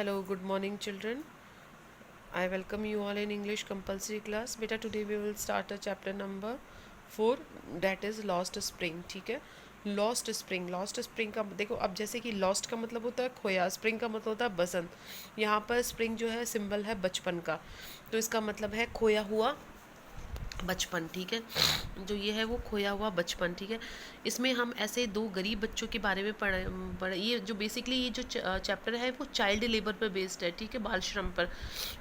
Hello, good morning, children. I welcome you all in English compulsory class. Beta, today we will start a chapter number 4, that is Lost Spring. ठीक है, lost spring का देखो। अब जैसे कि lost का मतलब होता है खोया, स्प्रिंग का मतलब होता है बसंत। यहाँ पर स्प्रिंग जो है सिंबल है बचपन का, तो इसका मतलब है खोया हुआ बचपन। ठीक है, जो ये है वो खोया हुआ बचपन। ठीक है, इसमें हम ऐसे दो गरीब बच्चों के बारे में पढ़े ये जो बेसिकली ये जो चैप्टर है वो चाइल्ड लेबर पर बेस्ड है। ठीक है, बाल श्रम पर।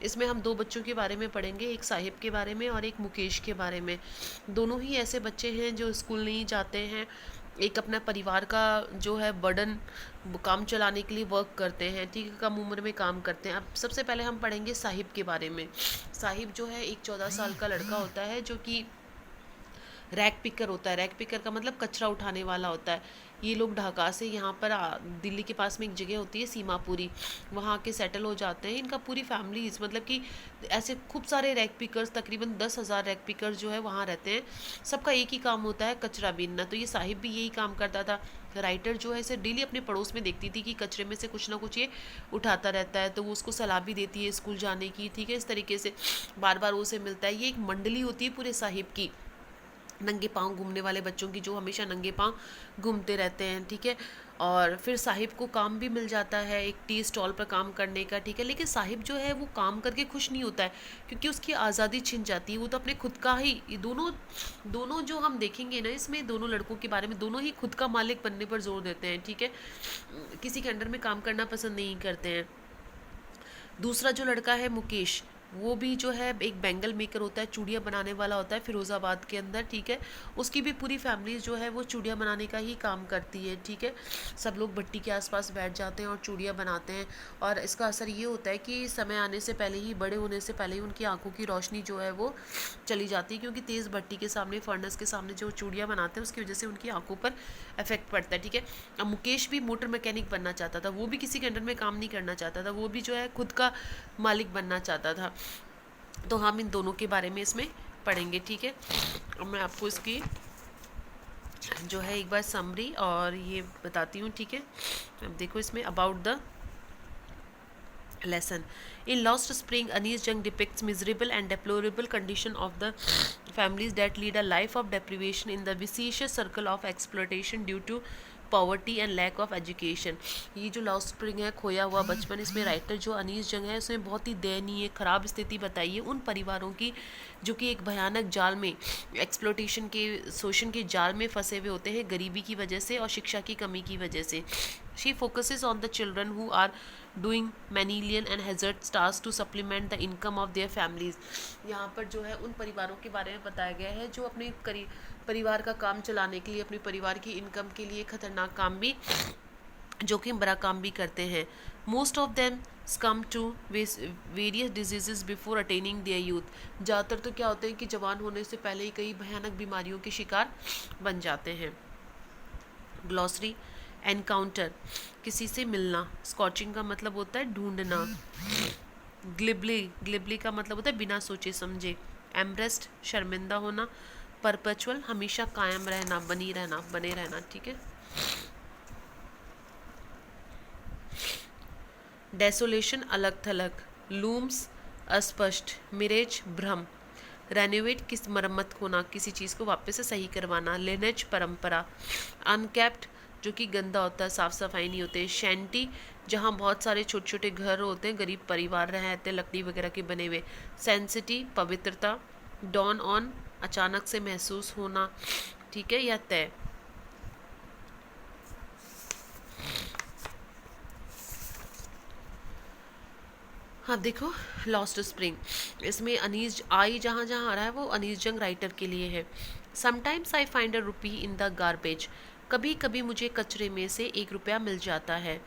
इसमें हम दो बच्चों के बारे में पढ़ेंगे, एक साहिब के बारे में और एक मुकेश के बारे में। दोनों ही ऐसे बच्चे हैं जो स्कूल नहीं जाते हैं, एक अपना परिवार का जो है बर्डन काम चलाने के लिए वर्क करते हैं। ठीक है, कम उम्र में काम करते हैं। अब सबसे पहले हम पढ़ेंगे साहिब के बारे में। साहिब जो है एक 14 साल का लड़का होता है जो कि रैक पिकर होता है। रैक पिकर का मतलब कचरा उठाने वाला होता है। ये लोग ढाका से यहाँ पर दिल्ली के पास में एक जगह होती है सीमापुरी, वहाँ के सेटल हो जाते हैं। इनका पूरी फैमिली मतलब कि ऐसे खूब सारे रैक पिकर्स, तकरीबन 10,000 रैक पिकर्स जो है वहाँ रहते हैं। सबका एक ही काम होता है, कचरा बीनना। तो ये साहिब भी यही काम करता था। राइटर जो है इसे डेली अपने पड़ोस में देखती थी कि कचरे में से कुछ ना कुछ ये उठाता रहता है, तो वो उसको सलाह भी देती है स्कूल जाने की। ठीक है, इस तरीके से बार बार वो उसे मिलता है। ये एक मंडली होती है पूरे साहिब की, नंगे पाँव घूमने वाले बच्चों की, जो हमेशा नंगे पाँव घूमते रहते हैं। ठीक है, और फिर साहिब को काम भी मिल जाता है एक टी स्टॉल पर काम करने का। ठीक है, लेकिन साहिब जो है वो काम करके खुश नहीं होता है, क्योंकि उसकी आज़ादी छिन जाती है। वो तो अपने खुद का ही, ये दोनों दोनों जो हम देखेंगे ना इसमें, दोनों लड़कों के बारे में, दोनों ही खुद का मालिक बनने पर जोर देते हैं। ठीक है, किसी के अंडर में काम करना पसंद नहीं करते हैं। दूसरा जो लड़का है मुकेश, वो भी जो है एक बैंगल मेकर होता है, चूड़ियाँ बनाने वाला होता है फिरोज़ाबाद के अंदर। ठीक है, उसकी भी पूरी फैमिली जो है वो चूड़ियाँ बनाने का ही काम करती है। ठीक है, सब लोग भट्टी के आसपास बैठ जाते हैं और चूड़ियाँ बनाते हैं, और इसका असर ये होता है कि समय आने से पहले ही, बड़े होने से पहले ही उनकी आंखों की रोशनी जो है वो चली जाती है, क्योंकि तेज़ भट्टी के सामने, फर्नेस के सामने जो चूड़ियाँ बनाते हैं उसकी वजह से उनकी आंखों पर इफेक्ट पड़ता है। ठीक है, अब मुकेश भी मोटर मैकेनिक बनना चाहता था, वो भी किसी के अंडर में काम नहीं करना चाहता था, वो भी जो है खुद का मालिक बनना चाहता था। तो हम इन दोनों के बारे में इसमें पढ़ेंगे। ठीक है, अब मैं आपको इसकी जो है एक बार समरी और ये बताती हूँ। ठीक है, अब देखो इसमें about the lesson. In Lost Spring, Anis Jung depicts miserable and deplorable condition of the families that lead a life of deprivation in the vicious circle of exploitation due to poverty and lack of education. ये जो lost spring है, खोया हुआ बचपन, इसमें writer जो अनीस जंग है उसने बहुत ही दयनीय ख़राब स्थिति बताई है उन परिवारों की जो कि एक भयानक जाल में, एक्सप्लोटेशन के, शोषण के जाल में फंसे हुए होते हैं, गरीबी की वजह से और शिक्षा की कमी की वजह से। She focuses on the children who are doing menial and hazardous tasks to supplement the income of their families. यहाँ पर जो है उन परिवारों के बारे में बताया गया है जो अपने परिवार का काम चलाने के लिए, अपने परिवार की इनकम के लिए खतरनाक काम भी, जोखिम भरा काम भी करते हैं। Most of them succumb to various diseases before attaining their youth. ज़्यादातर तो क्या होते हैं कि जवान होने से पहले ही कई भयानक बीमारियों के शिकार बन जाते हैं। ग्लॉसरी, एनकाउंटर, किसी से मिलना। स्कॉचिंग का मतलब होता है ढूंढना। ग्लिबली का मतलब होता है बिना सोचे समझे। एम्ब्रेस्ड, शर्मिंदा होना। परपेचुअल, हमेशा कायम रहना, बने रहना। ठीक है, डेसोलेशन, अलग थलग। लूम्स, अस्पष्ट। मिरेज, भ्रम। रेनोवेट, किस मरम्मत होना, किसी चीज़ को वापस से सही करवाना। लिनेज, परंपरा। अनकेप्ट, जो कि गंदा होता है, साफ़ सफाई नहीं होते। शैंटी, जहाँ बहुत सारे छोटे छोटे घर होते हैं, गरीब परिवार रहते हैं लकड़ी वगैरह के बने हुए। सेंसिटी, पवित्रता। डॉन ऑन, अचानक से महसूस होना। ठीक है, या तय। हाँ देखो, लॉस्ट स्प्रिंग, इसमें अनीस आई जहाँ जहाँ आ रहा है वो अनीस जंग राइटर के लिए है। Sometimes I find a rupee in the garbage, कभी कभी मुझे कचरे में से 1 रुपया मिल जाता है।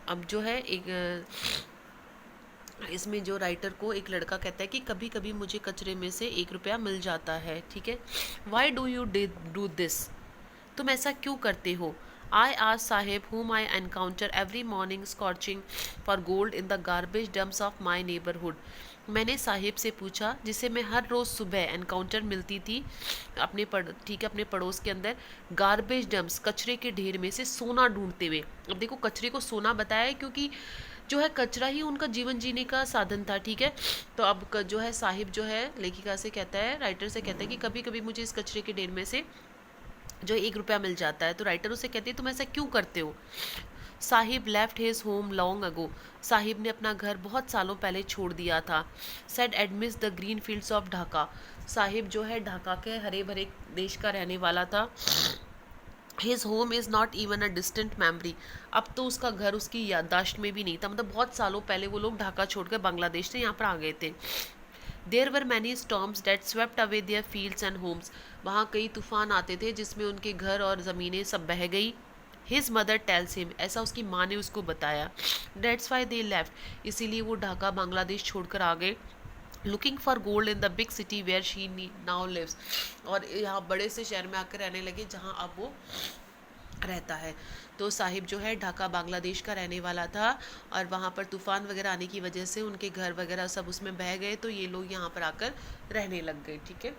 अब जो है एक इसमें जो राइटर को एक लड़का कहता है कि कभी कभी मुझे कचरे में से 1 रुपया मिल जाता है। ठीक है, why do you do this, तुम ऐसा क्यों करते हो। आई आज साहेब whom I encounter every morning scorching for gold in the garbage dumps of my neighborhood. मैंने साहिब से पूछा, जिसे मैं हर रोज़ सुबह एनकाउंटर मिलती थी अपने पड़ोस के अंदर, गार्बेज डम्प्स, कचरे के ढेर में से सोना ढूंढते हुए। अब देखो, कचरे को सोना बताया है क्योंकि जो है कचरा ही उनका जीवन जीने का साधन था, ठीक है। तो अब जो है साहिब जो है लेखिका से कहता है, राइटर से कहता है कि कभी कभी मुझे इस कचरे के ढेर में से जो 1 रुपया मिल जाता है। तो राइटर उसे कहती है तुम ऐसा क्यों करते हो। Sahib left his home long ago, Sahib ने अपना घर बहुत सालों पहले छोड़ दिया था। सेड एडमिस the green fields of Dhaka, Sahib जो है ढाका के हरे भरे देश का रहने वाला था। His home is not even a distant memory, अब तो उसका घर उसकी याददाश्त में भी नहीं था, मतलब बहुत सालों पहले वो लोग ढाका छोड़कर बांग्लादेश से यहाँ पर आ गए थे। There were many storms that swept away their fields and homes, वहाँ कई तूफान आते थे जिसमें उनके घर और ज़मीनें सब बह गई। हिज मदर टेल्स हिम, ऐसा उसकी माँ ने उसको बताया। डेट्स वाई दे लेफ्ट, इसीलिए वो ढाका बांग्लादेश छोड़कर आ गए। Looking for gold in the big city where she now lives, और यहाँ बड़े से शहर में आकर रहने लगे जहाँ अब वो रहता है। तो साहिब जो है ढाका बांग्लादेश का रहने वाला था और वहाँ पर तूफ़ान वगैरह आने की वजह से उनके घर वगैरह सब उसमें बह गए, तो ये लोग यहाँ पर आकर रहने लग गए, ठीक है।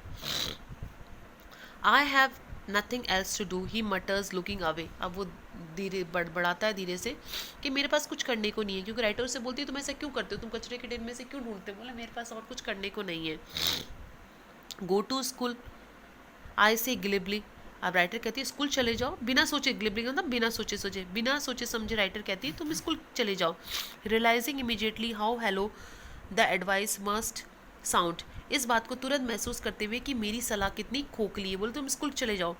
I have nothing else to do he mutters looking away, अब वो धीरे बड़बड़ाता है धीरे से कि मेरे पास कुछ करने को नहीं है, क्योंकि राइटर से बोलती है तुम ऐसा क्यों करते हो, तुम कचरे के ढेर में से क्यों ढूंढते हो, बोले मेरे पास और कुछ करने को नहीं है। गो टू स्कूल आई से ग्लिबली, अब राइटर कहती है स्कूल चले जाओ बिना सोचे, ग्लिबली मतलब बिना सोचे समझे राइटर कहती है तुम स्कूल चले जाओ। Realising immediately how hollow the advice must sound, इस बात को तुरंत महसूस करते हुए कि मेरी सलाह कितनी खोखली है, बोले तुम स्कूल चले जाओ।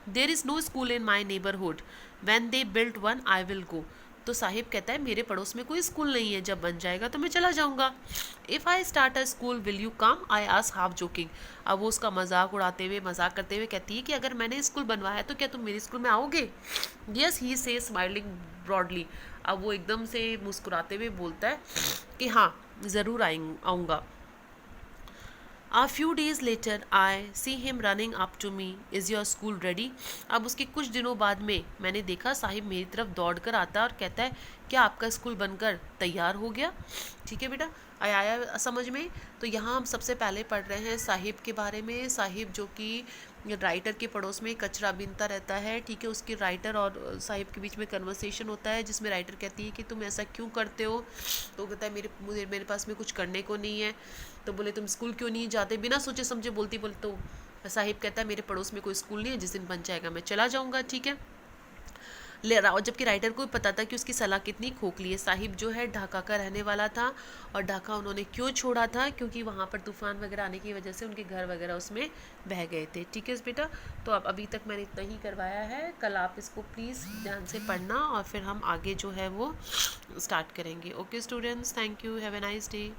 There is no school in my neighbourhood, when they build one I will go, तो साहिब कहता है मेरे पड़ोस में कोई स्कूल नहीं है, जब बन जाएगा तो मैं चला जाऊंगा। If I start a school will you come, I ask half joking, अब वो उसका मजाक उड़ाते हुए मजाक करते हुए कहती है कि अगर मैंने स्कूल बनवाया तो क्या तुम मेरे स्कूल में आओगे। यस ही से स्माइलिंग ब्रॉडली, अब वो एकदम से मुस्कुराते हुए बोलता है कि हाँ ज़रूर आऊँगा। A few days later, I see him running up to me. Is your school ready? अब उसके कुछ दिनों बाद में मैंने देखा साहिब मेरी तरफ दौड़ कर आता है और कहता है क्या आपका स्कूल बनकर तैयार हो गया। ठीक है बेटा, आया समझ में। तो यहाँ हम सबसे पहले पढ़ रहे हैं साहिब के बारे में। साहिब जो कि राइटर के पड़ोस में कचरा बीनता रहता है, ठीक है। उसके राइटर और साहिब के बीच में कन्वर्सेशन होता है जिसमें राइटर कहती है कि तुम ऐसा क्यों करते हो, तो कहता है मेरे पास में कुछ करने को नहीं है। तो बोले तुम स्कूल क्यों नहीं जाते, बिना सोचे समझे बोलती बोल। तो साहिब कहता है मेरे पड़ोस में कोई स्कूल नहीं है, जिस दिन बन जाएगा मैं चला जाऊँगा, ठीक है। जबकि राइटर को पता था कि उसकी सलाह कितनी खोखली है। साहिब जो है ढाका का रहने वाला था और ढाका उन्होंने क्यों छोड़ा था, क्योंकि वहाँ पर तूफान वगैरह आने की वजह से उनके घर वगैरह उसमें बह गए थे, ठीक है बेटा। तो अब अभी तक मैंने इतना ही करवाया है, कल आप इसको प्लीज़ ध्यान से पढ़ना और फिर हम आगे जो है वो स्टार्ट करेंगे। Okay students, thank you, have a nice day.